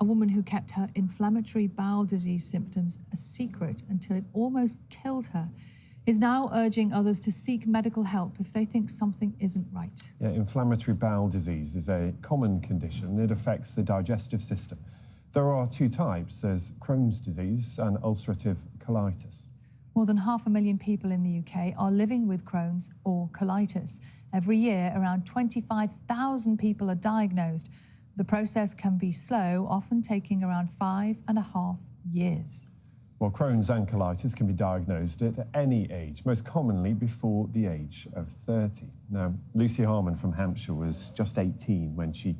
A woman who kept her inflammatory bowel disease symptoms a secret until it almost killed her is now urging others to seek medical help if they think something isn't right. Yeah, inflammatory bowel disease is a common condition. It affects the digestive system. There are two types. There's Crohn's disease and ulcerative colitis. More than 500,000 people in the UK are living with Crohn's or colitis. Every year, around 25,000 people are diagnosed. The process can be slow, often taking around 5.5 years. Well, Crohn's and colitis can be diagnosed at any age, most commonly before the age of 30. Now, Lucy Harmon from Hampshire was just 18 when she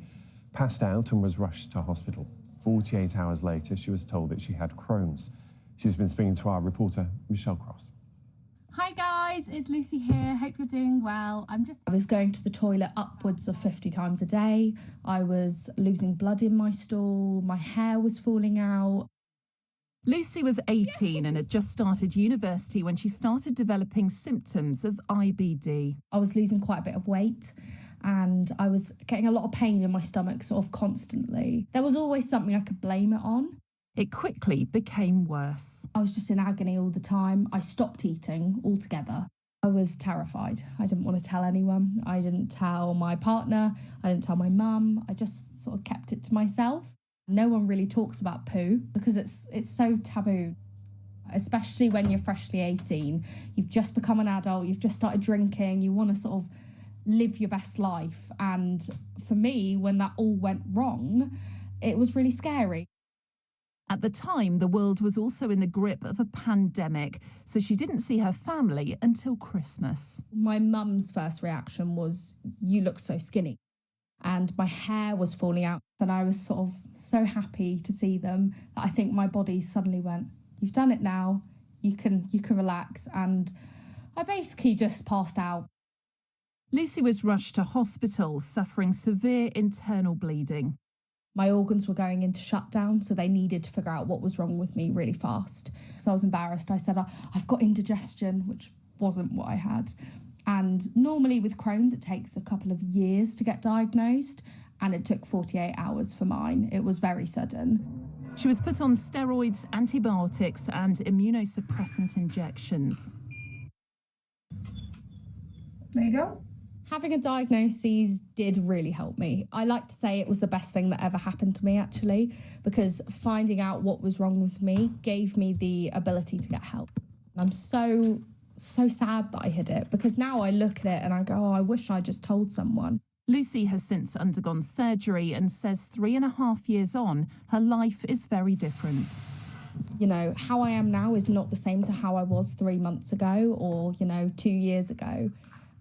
passed out and was rushed to hospital. 48 hours later, she was told that she had Crohn's. She's been speaking to our reporter, Michelle Cross. Hi guys, it's Lucy here. Hope you're doing well. I was going to the toilet upwards of 50 times a day. I was losing blood in my stool. My hair was falling out. Lucy was 18 and had just started university when she started developing symptoms of IBD. I was losing quite a bit of weight and I was getting a lot of pain in my stomach sort of constantly. There was always something I could blame it on. It quickly became worse. I was just in agony all the time. I stopped eating altogether. I was terrified. I didn't want to tell anyone. I didn't tell my partner. I didn't tell my mum. I just sort of kept it to myself. No one really talks about poo because it's so taboo, especially when you're freshly 18. You've just become an adult. You've just started drinking. You want to sort of live your best life. And for me, when that all went wrong, it was really scary. At the time, the world was also in the grip of a pandemic, so she didn't see her family until Christmas. My mum's first reaction was, "You look so skinny." And my hair was falling out. And I was sort of so happy to see them that I think my body suddenly went, "You've done it now, you can relax." And I basically just passed out. Lucy was rushed to hospital, suffering severe internal bleeding. My organs were going into shutdown, so they needed to figure out what was wrong with me really fast. So I was embarrassed. I said, "I've got indigestion," which wasn't what I had. And normally with Crohn's, it takes a couple of years to get diagnosed, and it took 48 hours for mine. It was very sudden. She was put on steroids, antibiotics, and immunosuppressant injections. There you go. Having a diagnosis did really help me. I like to say it was the best thing that ever happened to me, actually, because finding out what was wrong with me gave me the ability to get help. I'm so sad that I hid it, because now I look at it and I go, "Oh, I wish I just told someone." Lucy has since undergone surgery and says 3.5 years on, her life is very different. You know, how I am now is not the same to how I was 3 months ago or, 2 years ago.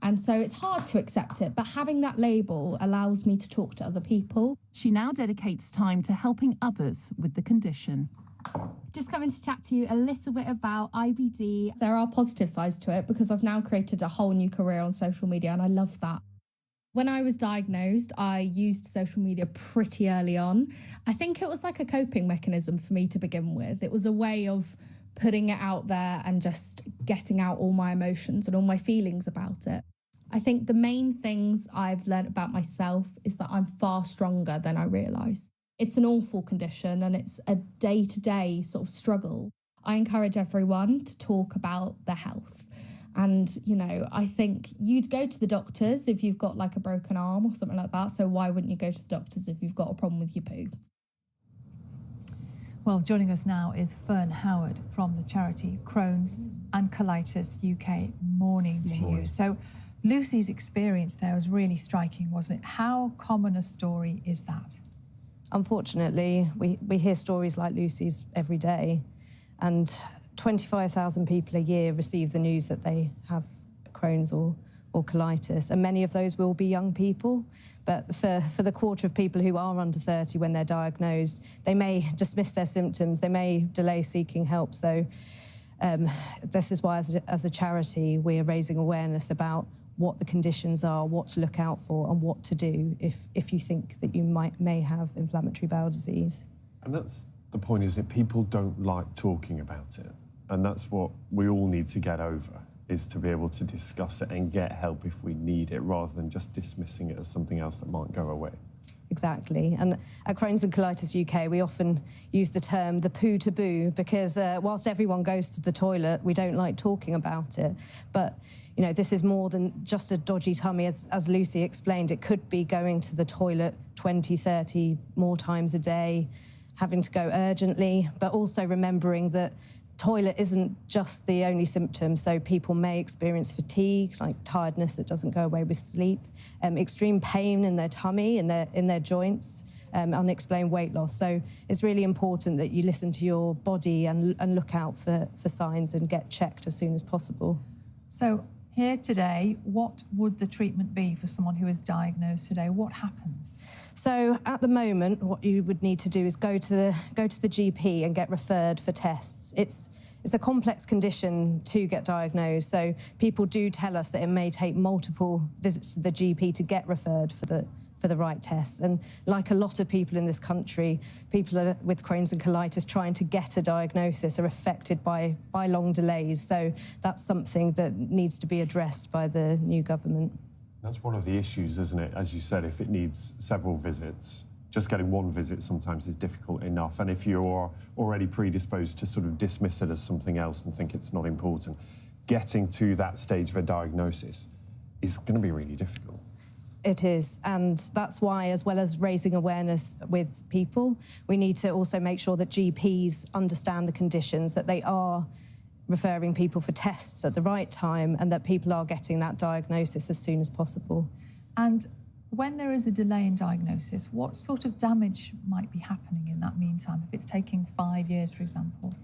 And so it's hard to accept it, but having that label allows me to talk to other people. She now dedicates time to helping others with the condition. Just coming to chat to you a little bit about IBD. There are positive sides to it because I've now created a whole new career on social media, and I love that. When I was diagnosed, I used social media pretty early on. I think it was like a coping mechanism for me to begin with. It was a way of putting it out there and just getting out all my emotions and all my feelings about it. I think the main things I've learned about myself is that I'm far stronger than I realise. It's an awful condition and it's a day-to-day sort of struggle. I encourage everyone to talk about their health. And, I think you'd go to the doctors if you've got like a broken arm or something like that. So why wouldn't you go to the doctors if you've got a problem with your poo? Well, joining us now is Fern Howard from the charity Crohn's and Colitis UK. Morning to you. So Lucy's experience there was really striking, wasn't it? How common a story is that? Unfortunately, we hear stories like Lucy's every day, and 25,000 people a year receive the news that they have Crohn's or colitis, and many of those will be young people. But for the quarter of people who are under 30 when they're diagnosed, they may dismiss their symptoms, they may delay seeking help. So this is why as a charity we're raising awareness about what the conditions are, what to look out for and what to do if you think that you may have inflammatory bowel disease. And that's the point, isn't it? People don't like talking about it. And that's what we all need to get over, is to be able to discuss it and get help if we need it, rather than just dismissing it as something else that might go away. Exactly. And at Crohn's and Colitis UK, we often use the term the poo taboo because whilst everyone goes to the toilet, we don't like talking about it. But, you know, this is more than just a dodgy tummy. As Lucy explained, it could be going to the toilet 20, 30 more times a day, having to go urgently, but also remembering that toilet isn't just the only symptom, so people may experience fatigue, like tiredness that doesn't go away with sleep, extreme pain in their tummy, in their joints, unexplained weight loss. So it's really important that you listen to your body and look out for signs and get checked as soon as possible. So here today, what would the treatment be for someone who is diagnosed today? What happens? So at the moment, what you would need to do is go to the GP and get referred for tests. It's a complex condition to get diagnosed, so people do tell us that it may take multiple visits to the GP to get referred for the right tests. And like a lot of people in this country, people with Crohn's and colitis trying to get a diagnosis are affected by long delays. So that's something that needs to be addressed by the new government. That's one of the issues, isn't it? As you said, if it needs several visits, just getting one visit sometimes is difficult enough. And if you're already predisposed to sort of dismiss it as something else and think it's not important, getting to that stage of a diagnosis is going to be really difficult. It is, and that's why, as well as raising awareness with people, we need to also make sure that GPs understand the conditions, that they are referring people for tests at the right time, and that people are getting that diagnosis as soon as possible. And when there is a delay in diagnosis, what sort of damage might be happening in that meantime, if it's taking 5 years, for example?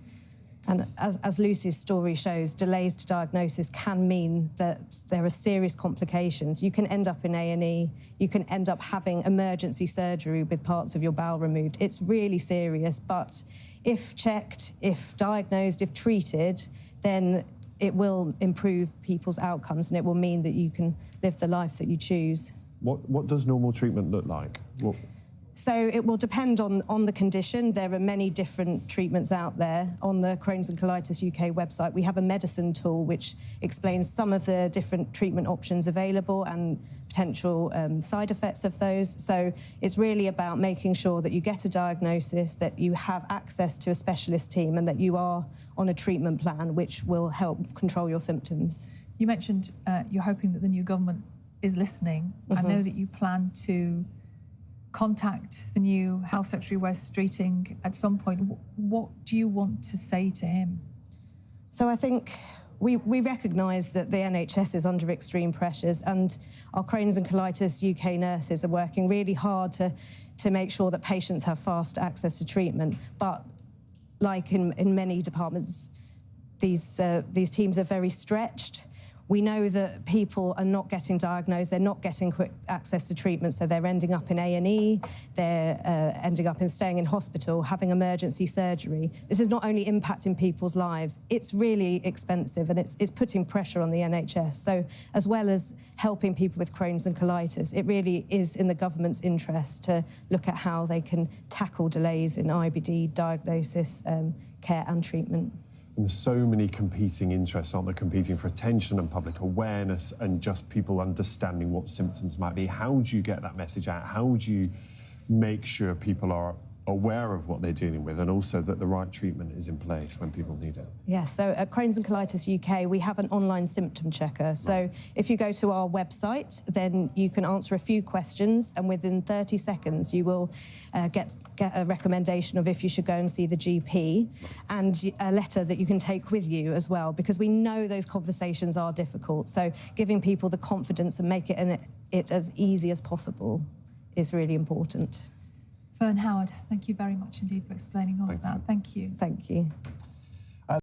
And as Lucy's story shows, delays to diagnosis can mean that there are serious complications. You can end up in A&E, you can end up having emergency surgery with parts of your bowel removed. It's really serious, but if checked, if diagnosed, if treated, then it will improve people's outcomes and it will mean that you can live the life that you choose. What does normal treatment look like? So it will depend on the condition. There are many different treatments out there. On the Crohn's and Colitis UK website, we have a medicine tool which explains some of the different treatment options available and potential side effects of those. So it's really about making sure that you get a diagnosis, that you have access to a specialist team, and that you are on a treatment plan which will help control your symptoms. You mentioned you're hoping that the new government is listening. I know that you plan to contact the new Health Secretary Wes Streeting at some point. What do you want to say to him? So I think we recognise that the NHS is under extreme pressures, and our Crohn's and Colitis UK nurses are working really hard to make sure that patients have fast access to treatment. But like in many departments, these teams are very stretched. We know that people are not getting diagnosed, they're not getting quick access to treatment, so they're ending up in A&E, they're ending up staying in hospital, having emergency surgery. This is not only impacting people's lives, it's really expensive and it's putting pressure on the NHS. So as well as helping people with Crohn's and colitis, it really is in the government's interest to look at how they can tackle delays in IBD diagnosis, care and treatment. And there's so many competing interests, aren't there? Competing for attention and public awareness and just people understanding what symptoms might be. How do you get that message out? How do you make sure people are aware of what they're dealing with and also that the right treatment is in place when people need it? Yes, so at Crohn's and Colitis UK, we have an online symptom checker. So if you go to our website, then you can answer a few questions, and within 30 seconds, you will get a recommendation of if you should go and see the GP, and a letter that you can take with you as well, because we know those conversations are difficult. So giving people the confidence and make it as easy as possible is really important. Fern Howard, thank you very much indeed for explaining all of that. Thank you. Thank you.